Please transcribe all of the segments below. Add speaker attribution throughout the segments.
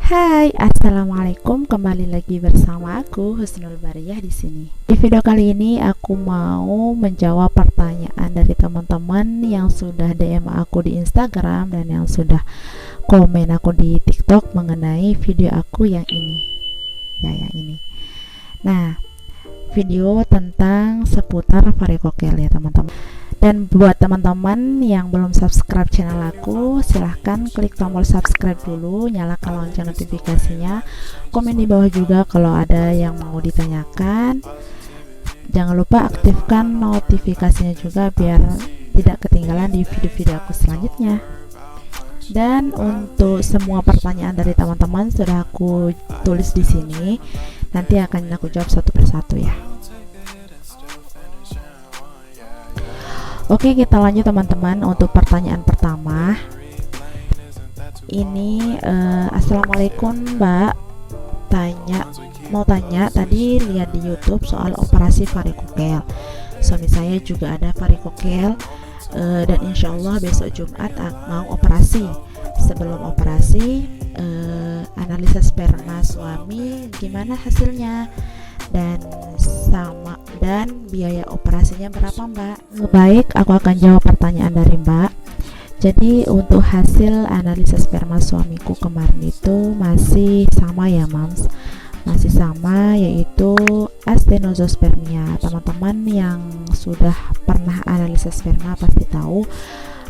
Speaker 1: Hai, assalamualaikum. Kembali lagi bersama aku Husnul Bariyah di sini. Di video kali ini aku mau menjawab pertanyaan dari teman-teman yang sudah DM aku di Instagram dan yang sudah komen aku di TikTok mengenai video aku yang ini. Yang ini. Nah, video tentang seputar varikokel ya, teman-teman. Dan buat teman-teman yang belum subscribe channel aku, silahkan klik tombol subscribe dulu, nyalakan lonceng notifikasinya, komen di bawah juga kalau ada yang mau ditanyakan. Jangan lupa aktifkan notifikasinya juga biar tidak ketinggalan di video-video aku selanjutnya. Dan untuk semua pertanyaan dari teman-teman sudah aku tulis di sini, nanti akan aku jawab satu persatu ya. Oke, kita lanjut teman-teman. Untuk pertanyaan pertama ini, Assalamualaikum Mbak, mau tanya, tadi lihat di YouTube soal operasi varikokel. Suami saya juga ada varikokel, dan insya Allah besok Jumat mau operasi. Sebelum operasi, analisa sperma suami gimana hasilnya, dan biaya operasinya berapa Mbak? Baik, aku akan jawab pertanyaan dari Mbak. Jadi untuk hasil analisa sperma suamiku kemarin itu masih sama ya Mams, masih sama, yaitu astenospermia. Teman-teman yang sudah pernah analisa sperma pasti tahu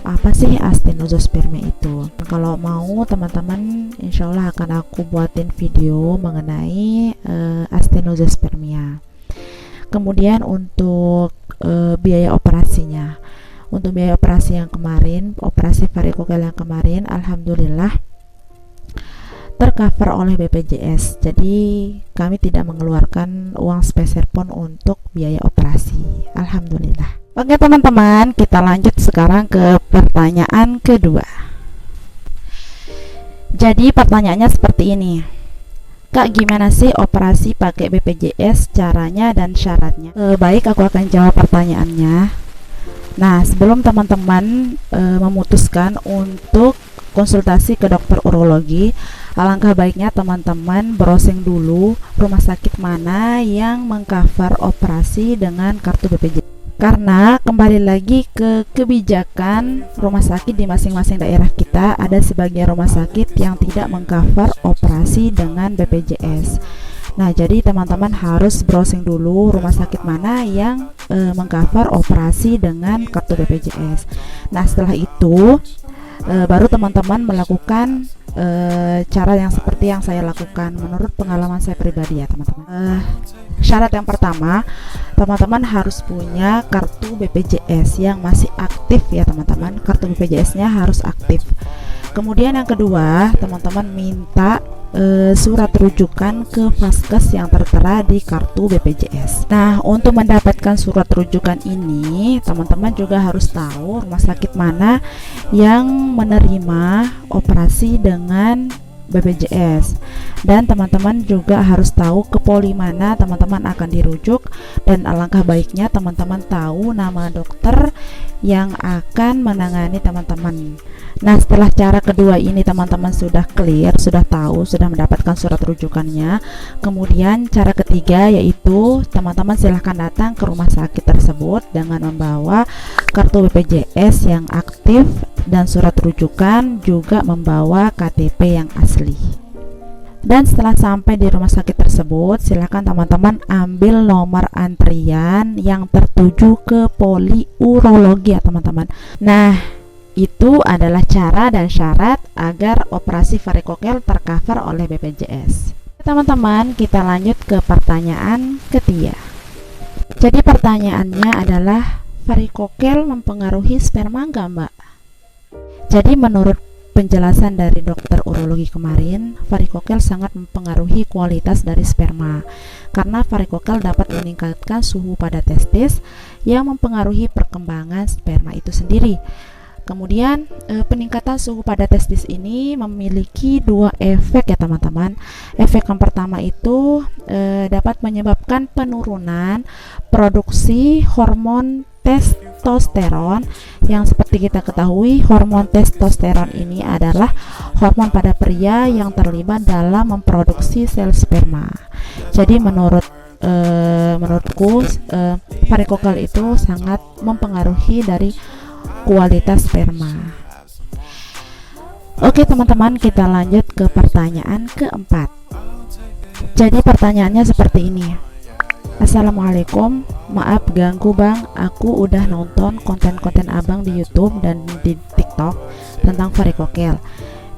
Speaker 1: apa sih astenospermia itu. Kalau mau teman-teman, insya Allah akan aku buatin video mengenai astenospermia. Kemudian untuk biaya operasinya, untuk biaya operasi yang kemarin, operasi varikokel yang kemarin, alhamdulillah tercover oleh BPJS. Jadi kami tidak mengeluarkan uang sepeser pun untuk biaya operasi, alhamdulillah. Oke teman-teman, kita lanjut sekarang ke pertanyaan kedua. Jadi pertanyaannya seperti ini, Kak, gimana sih operasi pakai BPJS, caranya dan syaratnya? Baik, aku akan jawab pertanyaannya. Nah, sebelum teman-teman memutuskan untuk konsultasi ke dokter urologi, alangkah baiknya teman-teman browsing dulu rumah sakit mana yang mengcover operasi dengan kartu BPJS. Karena kembali lagi ke kebijakan rumah sakit di masing-masing daerah kita, ada sebagian rumah sakit yang tidak mengcover operasi dengan BPJS. Nah, jadi teman-teman harus browsing dulu rumah sakit mana yang mengcover operasi dengan kartu BPJS. Nah, setelah itu baru teman-teman melakukan cara yang seperti yang saya lakukan menurut pengalaman saya pribadi ya teman-teman. Syarat yang pertama, teman-teman harus punya kartu BPJS yang masih aktif ya teman-teman. Kartu BPJS-nya harus aktif. Kemudian yang kedua, teman-teman minta surat rujukan ke vaskes yang tertera di kartu BPJS. Nah, untuk mendapatkan surat rujukan ini, teman-teman juga harus tahu rumah sakit mana yang menerima operasi dengan BPJS, dan teman-teman juga harus tahu ke poli mana teman-teman akan dirujuk, dan alangkah baiknya teman-teman tahu nama dokter yang akan menangani teman-teman. Nah, setelah cara kedua ini teman-teman sudah clear, sudah tahu, sudah mendapatkan surat rujukannya, kemudian cara ketiga yaitu teman-teman silahkan datang ke rumah sakit tersebut dengan membawa kartu BPJS yang aktif dan surat rujukan, juga membawa KTP yang asli. Dan setelah sampai di rumah sakit tersebut, silakan teman-teman ambil nomor antrian yang tertuju ke poli urologi ya teman-teman. Nah, itu adalah cara dan syarat agar operasi varikokel tercover oleh BPJS. Teman-teman, kita lanjut ke pertanyaan ketiga. Jadi pertanyaannya adalah, varikokel mempengaruhi sperma enggak Mbak? Jadi menurut penjelasan dari dokter urologi kemarin, varikokel sangat mempengaruhi kualitas dari sperma, karena varikokel dapat meningkatkan suhu pada testis yang mempengaruhi perkembangan sperma itu sendiri. Kemudian peningkatan suhu pada testis ini memiliki dua efek ya teman-teman. Efek yang pertama itu dapat menyebabkan penurunan produksi hormon testosteron, yang seperti kita ketahui hormon testosteron ini adalah hormon pada pria yang terlibat dalam memproduksi sel sperma. Jadi menurutku varikokel itu sangat mempengaruhi dari kualitas sperma. Oke teman-teman, kita lanjut ke pertanyaan keempat. Jadi pertanyaannya seperti ini. Assalamualaikum, maaf ganggu bang, aku udah nonton konten-konten abang di YouTube dan di TikTok tentang varikokel.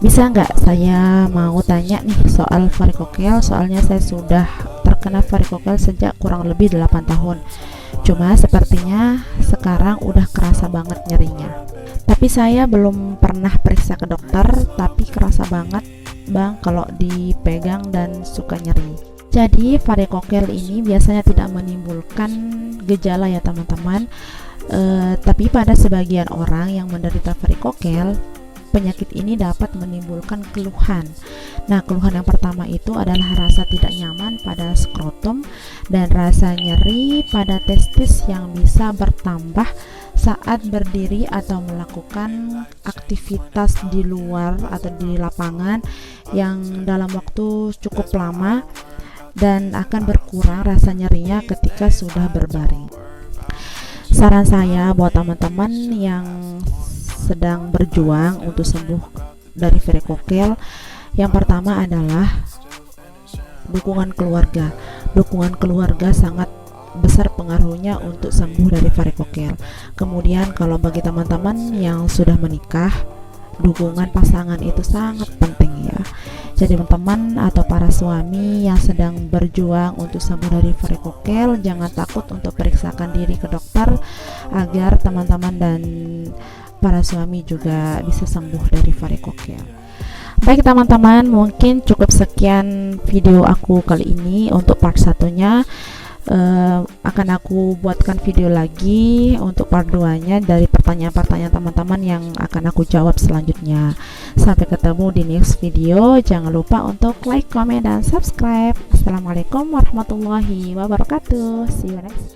Speaker 1: Bisa nggak saya mau tanya nih soal varikokel, soalnya saya sudah terkena varikokel sejak kurang lebih 8 tahun. Cuma sepertinya sekarang udah kerasa banget nyerinya. Tapi saya belum pernah periksa ke dokter, tapi kerasa banget bang kalau dipegang dan suka nyeri. Jadi varikokel ini biasanya tidak menimbulkan gejala ya teman-teman, tapi pada sebagian orang yang menderita varikokel, penyakit ini dapat menimbulkan keluhan. Nah, keluhan yang pertama itu adalah rasa tidak nyaman pada skrotum dan rasa nyeri pada testis yang bisa bertambah saat berdiri atau melakukan aktivitas di luar atau di lapangan yang dalam waktu cukup lama, dan akan berkurang rasa nyerinya ketika sudah berbaring. Saran saya buat teman-teman yang sedang berjuang untuk sembuh dari varikokel, yang pertama adalah dukungan keluarga. Dukungan keluarga sangat besar pengaruhnya untuk sembuh dari varikokel. Kemudian kalau bagi teman-teman yang sudah menikah, dukungan pasangan itu sangat penting ya. Jadi teman-teman atau para suami yang sedang berjuang untuk sembuh dari varikokel, jangan takut untuk periksakan diri ke dokter agar teman-teman dan para suami juga bisa sembuh dari varikokel. Baik teman-teman, mungkin cukup sekian video aku kali ini. Untuk part satunya akan aku buatkan video lagi untuk part 2-nya dari pertanyaan-pertanyaan teman-teman yang akan aku jawab selanjutnya. Sampai ketemu di next video. Jangan lupa untuk like, comment, dan subscribe. Assalamualaikum warahmatullahi wabarakatuh. See you next.